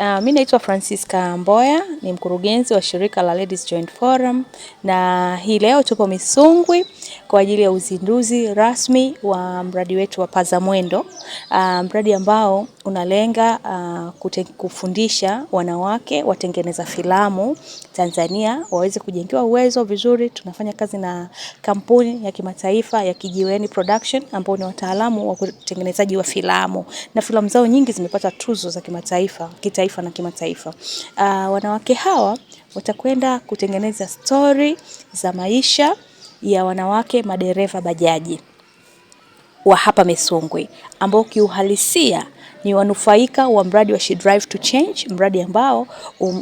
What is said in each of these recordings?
Mimi naitwa Francisca Mboya, ni mkurugenzi wa shirika la Ladies Joint Forum, na hii leo tupo Misungwi kwa ajili ya uzinduzi rasmi wa mradi wetu wa Paza Mwendo. Mradi ambao unalenga kufundisha wanawake watengeneza filamu Tanzania waweze kujengewa uwezo vizuri. Tunafanya kazi na kampuni ya kimataifa ya Kijiweni Production ambao ni wataalamu wa kutengenezaji wa filamu, na filamu zao nyingi zimepata tuzo za kitaifa na kimataifa. Wanawake hawa watakwenda kutengeneza story za maisha ya wanawake madereva bajaji wa hapa Misungwi, ambao kiuhalisia ni wanufaika wa mradi wa She Drive to Change, mradi ambao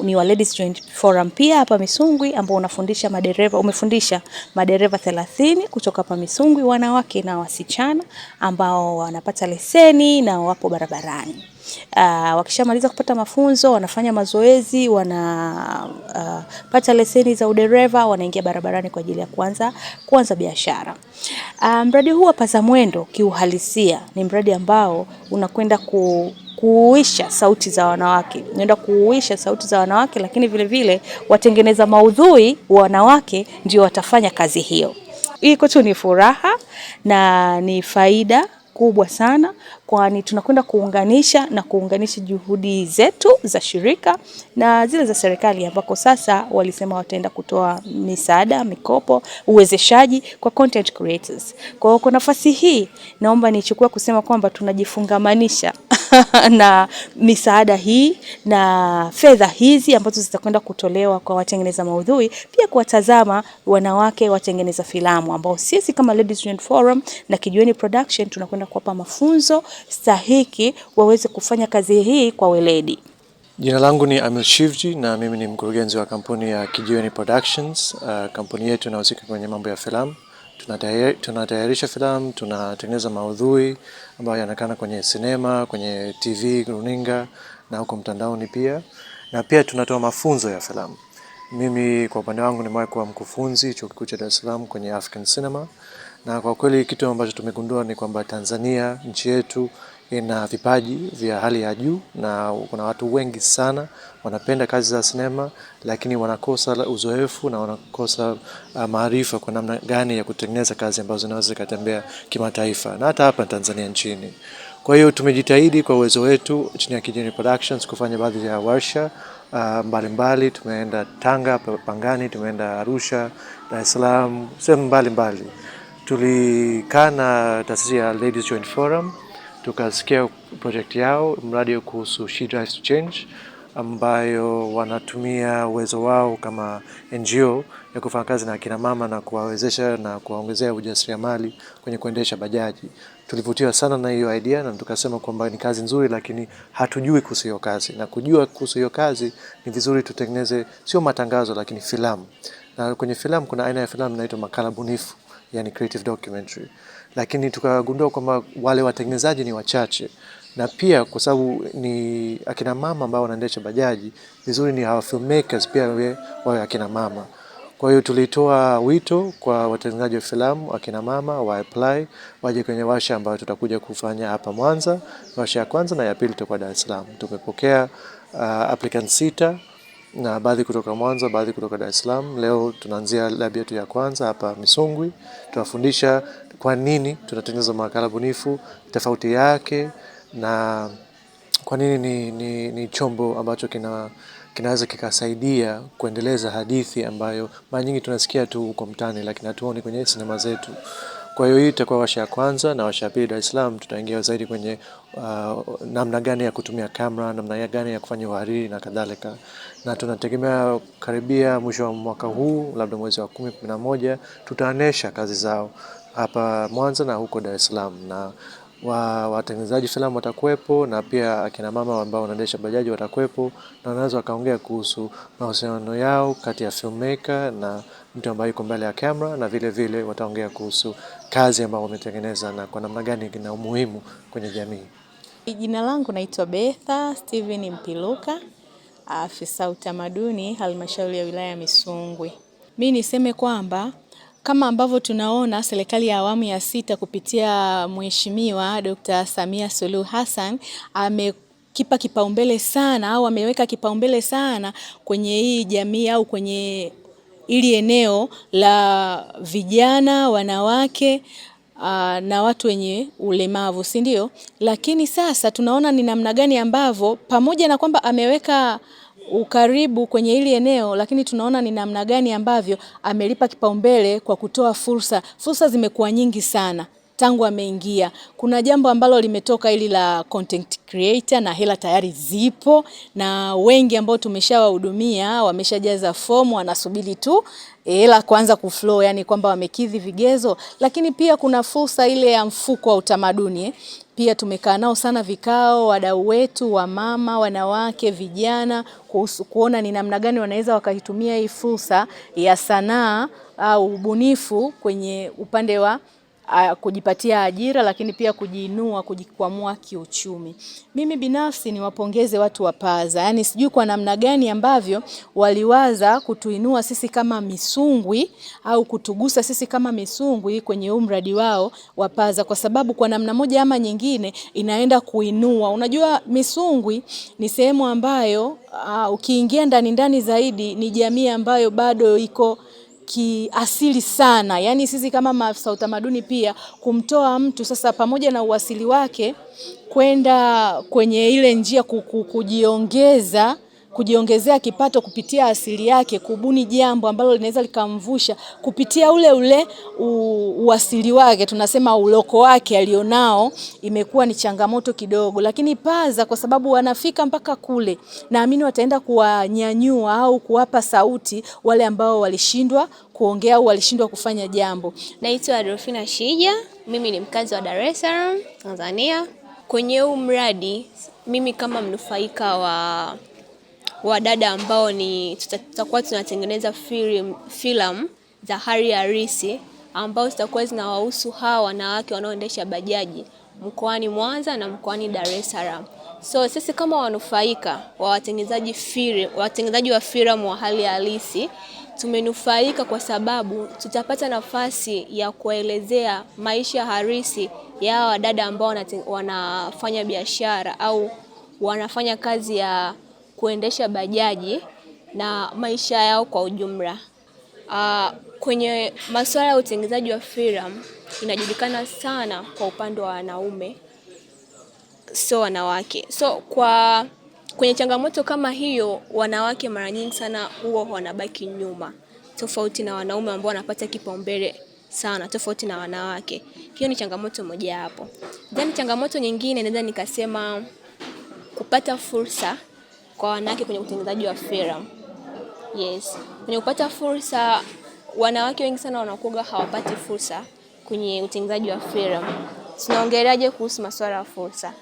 ni wa Ladies Joint Forum pia hapa Misungwi, ambao umefundisha madereva 30 kutoka hapa Misungwi, wanawake na wasichana ambao wanapata leseni na wapo barabarani. Wakishamaliza kupata mafunzo, wanafanya mazoezi, wanapata leseni za udereva, wanaingia barabarani kwa ajili ya kuanza biashara. Mradi huu wa Paza Mwendo kiuhalisia ni mradi ambao unakwenda kuuisha sauti za wanawake. Unaenda kuuisha sauti za wanawake, lakini vile vile watengeneza maudhui wanawake ndio watafanya kazi hiyo. Hii kwetu ni furaha na ni faida kubwa sana, kwani tunakwenda kuunganisha juhudi zetu za shirika na zile za serikali, ambako sasa walisema wataenda kutoa misaada, mikopo, uwezeshaji kwa content creators. Kwa nafasi hii naomba nichukue kusema kwamba tunajifungamanisha na misaada hii na fedha hizi ambazo zitakwenda kutolewa kwa watengeneza maudhui, pia kuwatazama wanawake watengeneza filamu ambao sisi kama Ladies Joint Forum na Kijiweni Production tunakwenda kuwapa mafunzo stahiki waweze kufanya kazi hii kwa weledi. Jina langu ni Amil Shivji na mimi ni mkurugenzi wa kampuni ya Kijiweni Productions. Kampuni yetu inahusika kwenye mambo ya filamu. Tunatayarisha filamu, tunatengeneza maudhui ambayo yanaonekana kwenye sinema, kwenye TV, runinga na huko mtandaoni pia. Na pia tunatoa mafunzo ya filamu. Mimi kwa upande wangu nimewahi kuwa mkufunzi Chuo Kikuu cha Dar es Salaam kwenye African Cinema. Na kwa kweli kitu ambacho tumegundua ni kwamba Tanzania, nchi yetu, ina vipaji vya hali ya juu, na kuna watu wengi sana wanapenda kazi za sinema, lakini wanakosa uzoefu na wanakosa maarifa kwa namna gani ya kutengeneza kazi ambazo zinaweza kutembea kimataifa na hata hapa Tanzania nchini. Kwa hiyo tumejitahidi kwa uwezo wetu chini ya Kijiweni Productions kufanya baadhi ya warsha mbalimbali. Tumeenda Tanga, Pangani, tumeenda Arusha, Dar es Salaam, sehemu mbalimbali. Tulikaa na taasisi ya Ladies Joint Forum, tukasikia project yao, mradi kuhusu She Drive to Change, ambayo wanatumia uwezo wao kama NGO ya kufanya kazi na akina mama na kuwawezesha na kuwaongezea ujasiriamali kwenye kuendesha bajaji. Tulivutiwa sana na hiyo idea na tukasema kwamba ni kazi nzuri, lakini hatujui kuhusu hiyo kazi. Na kujua kuhusu hiyo kazi ni vizuri tutengeneze sio matangazo lakini filamu. Na kwenye filamu kuna aina ya filamu inaitwa makala bunifu, yani creative documentary. Lakini tukagundua kwamba wale watengenezaji ni wachache, na pia kwa sababu ni akina mama ambao wanaendesha bajaji, vizuri ni hawa filmmakers pia wawe akina mama. Kwa hiyo tulitoa wito kwa watengenezaji wa filamu akina mama wa apply waje kwenye warsha ambayo tutakuja kufanya hapa Mwanza. Warsha ya kwanza na ya pili itakuwa Dar es Salaam. Tumepokea applicants 6 na baadhi kutoka Mwanza, baadhi kutoka Dar es Salaam. Leo tunaanzia lab yetu ya kwanza hapa Misungwi. Tunafundisha kwa nini tunatengeneza makala bunifu, tofauti yake, na kwa nini ni chombo ambacho kinaweza kikasaidia kuendeleza hadithi ambayo mara nyingi tunasikia tu huko mtaani lakini hatuoni kwenye sinema zetu. Kwa hiyo hii itakuwa warsha ya kwanza, na warsha ya pili Dar es Salaam tutaingia zaidi kwenye namna gani ya kutumia kamera, namna gani ya kufanya uhariri na kadhalika. Na tunategemea karibia mwisho wa mwaka huu, labda mwezi wa 10, 11, tutaonesha kazi zao hapa Mwanza na huko Dar es Salaam, na watengenezaji filamu watakuwepo, na pia akina mama ambao wanaendesha bajaji watakuwepo, na wanaweza wakaongea kuhusu mahusiano yao kati ya filmmaker na mtu ambaye yuko mbele ya kamera, na vile vile wataongea kuhusu kazi ambayo wametengeneza na kwa namna gani ina umuhimu kwenye jamii. Jina langu naitwa Betha Steven Mpiluka, afisa utamaduni halmashauri ya wilaya ya Misungwi. Mimi niseme kwamba kama ambavyo tunaona serikali ya awamu ya 6 kupitia Mheshimiwa Dr. Samia Suluhu Hassan kipa kipaumbele sana au ameweka kipaumbele sana kwenye hii jamii au kwenye ili eneo la vijana, wanawake na watu wenye ulemavu, si ndio? Lakini sasa tunaona ni namna gani ambavyo pamoja na kwamba ameweka ukaribu kwenye hili eneo, lakini tunaona ni namna gani ambavyo amelipa kipaumbele kwa kutoa fursa. Fursa zimekuwa nyingi sana tangu ameingia. Kuna jambo ambalo limetoka ili la content creator na hela tayari zipo na wengi ambao tumeshawahudumia wameshajaza fomu, wanasubiri tu hela kuanza kuflow, yani kwamba wamekidhi vigezo. Lakini pia kuna fursa ile ya mfuko wa utamaduni. Pia tumekaa nao sana vikao, wadau wetu wa mama, wanawake, vijana, kuona ni namna gani wanaweza wakaitumia hii fursa ya sanaa au ubunifu kwenye upande wa kujipatia ajira, lakini pia kujiinua, kujikwamua kiuchumi. Mimi binafsi niwapongeze watu wa Paza. Yani sijui kwa namna gani ambavyo waliwaza kutuinua sisi kama Misungwi au kutugusa sisi kama Misungwi kwenye mradi wao wa Paza, kwa sababu kwa namna moja ama nyingine inaenda kuinua. Unajua Misungwi ni sehemu ambayo ukiingia ndani zaidi ni jamii ambayo bado iko kiasili sana. Yani sisi kama maafisa utamaduni pia kumtoa mtu sasa pamoja na uasili wake kwenda kwenye ile njia kujiongezea kipato kupitia asili yake, kubuni jambo ambalo linaweza likamvusha kupitia ule uasili wake, tunasema uloko wake alionao, imekuwa ni changamoto kidogo. Lakini Paza kwa sababu wanafika mpaka kule, naamini wataenda kuwanyanyua au kuwapa sauti wale ambao walishindwa kuongea au walishindwa kufanya jambo. Naitwa Adolfina Shija, mimi ni mkazi wa Dar es Salaam, Tanzania. Kwenye huu mradi mimi kama mnufaika wa dada ambao tutakuwa tunatengeneza filamu za hali halisi ambao zitakuwa zinawahusu hawa wanawake wanaoendesha bajaji mkoani Mwanza na mkoani Dar es Salaam. So sisi kama wanufaika wa watengenezaji wa filamu wa hali halisi tumenufaika kwa sababu tutapata nafasi ya kuelezea maisha halisi ya hawa dada ambao wanafanya biashara au wanafanya kazi ya kuendesha bajaji na maisha yao kwa ujumla. Kwenye masuala ya utengenezaji wa filamu inajulikana sana kwa upande wa wanaume, sio wanawake. So kwenye changamoto kama hiyo, wanawake mara nyingi sana huwa wanabaki nyuma, tofauti na wanaume ambao wanapata kipaumbele sana tofauti na wanawake. Hiyo ni changamoto moja hapo. Then changamoto nyingine naweza nikasema kupata fursa kwa wanawake kwenye utengenezaji wa filamu. Yes. Kwenye kupata fursa, wanawake wengi sana wanakuwa hawapati fursa kwenye utengenezaji wa filamu. Tunaongeleaje kuhusu masuala ya fursa?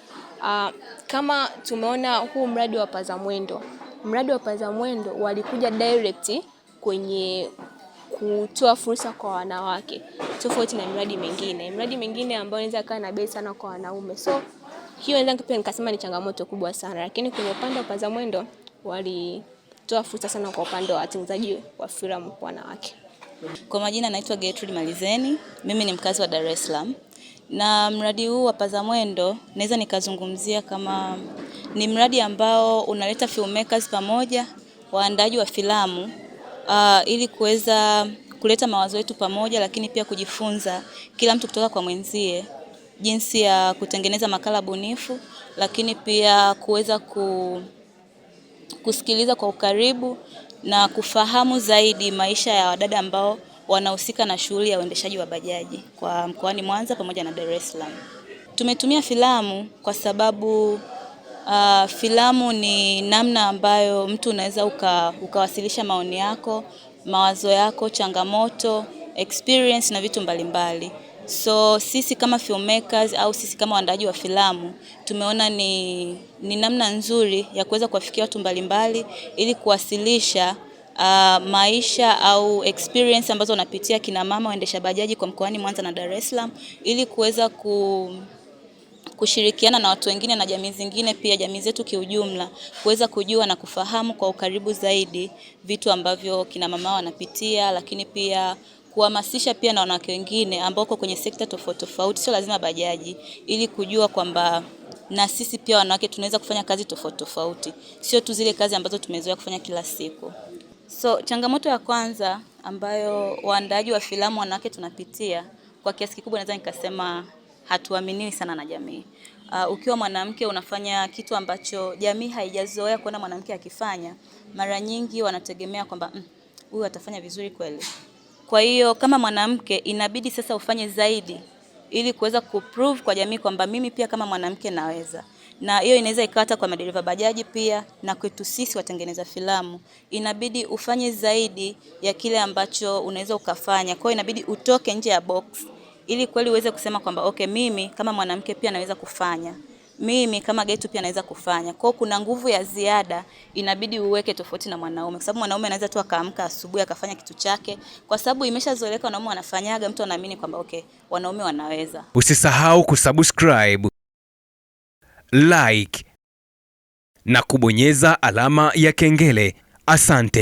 Kama tumeona huu mradi wa Paza Mwendo. Mradi wa Paza Mwendo walikuja direct kwenye kutoa fursa kwa wanawake. Tofauti na miradi mingine ambayo inaweza kaa na bei sana kwa wanaume. So hiyo naweza pia nikasema ni changamoto kubwa sana, lakini kwenye upande wa Paza Mwendo walitoa fursa sana kwa upande wa watengenezaji wa filamu kwa wanawake. Kwa majina naitwa Gertrude Malizeni, mimi ni mkazi wa Dar es Salaam. Na mradi huu wa Paza Mwendo naweza nikazungumzia kama ni mradi ambao unaleta filmmakers pamoja, waandaji wa filamu ili kuweza kuleta mawazo yetu pamoja, lakini pia kujifunza kila mtu kutoka kwa mwenzie jinsi ya kutengeneza makala bunifu, lakini pia kuweza kusikiliza kwa ukaribu na kufahamu zaidi maisha ya wadada ambao wanahusika na shughuli ya uendeshaji wa bajaji kwa mkoani Mwanza pamoja na Dar es Salaam. Tumetumia filamu kwa sababu filamu ni namna ambayo mtu unaweza ukawasilisha maoni yako, mawazo yako, changamoto, experience na vitu mbalimbali. So sisi kama filmmakers au sisi kama waandaji wa filamu tumeona ni namna nzuri ya kuweza kuwafikia watu mbalimbali ili kuwasilisha maisha au experience ambazo wanapitia kina mama waendesha bajaji kwa mkoani Mwanza na Dar es Salaam, ili kuweza kushirikiana na watu wengine na jamii zingine, pia jamii zetu kiujumla, kuweza kujua na kufahamu kwa ukaribu zaidi vitu ambavyo kina mama wanapitia, lakini pia kuhamasisha pia na wanawake wengine ambao kwenye sekta tofauti tofauti, sio lazima bajaji, ili kujua kwamba na sisi pia wanawake tunaweza kufanya kazi tofauti tofauti, sio tu zile kazi ambazo tumezoea kufanya kila siku. So changamoto ya kwanza ambayo waandaaji wa filamu wanawake tunapitia kwa kiasi kikubwa, naweza nikasema hatuaminiwi sana na jamii. Ukiwa mwanamke unafanya kitu ambacho jamii haijazoea kuona mwanamke akifanya, mara nyingi wanategemea kwamba huyu atafanya vizuri kweli. Kwa hiyo kama mwanamke inabidi sasa ufanye zaidi ili kuweza kuprove kwa jamii kwamba mimi pia kama mwanamke naweza. Na hiyo inaweza ikata kwa madereva bajaji pia, na kwetu sisi watengeneza filamu inabidi ufanye zaidi ya kile ambacho unaweza ukafanya. Kwa hiyo inabidi utoke nje ya box ili kweli uweze kusema kwamba okay, mimi kama mwanamke pia naweza kufanya. Mimi kama Getu pia naweza kufanya. Kwa hiyo kuna nguvu ya ziada inabidi uweke tofauti na mwanaume. Kwa sababu mwanaume anaweza tu akaamka asubuhi akafanya kitu chake. Kwa sababu imeshazoeleka wanaume wanafanyaga, mtu anaamini kwamba okay, wanaume wanaweza. Usisahau kusubscribe, like na kubonyeza alama ya kengele. Asante.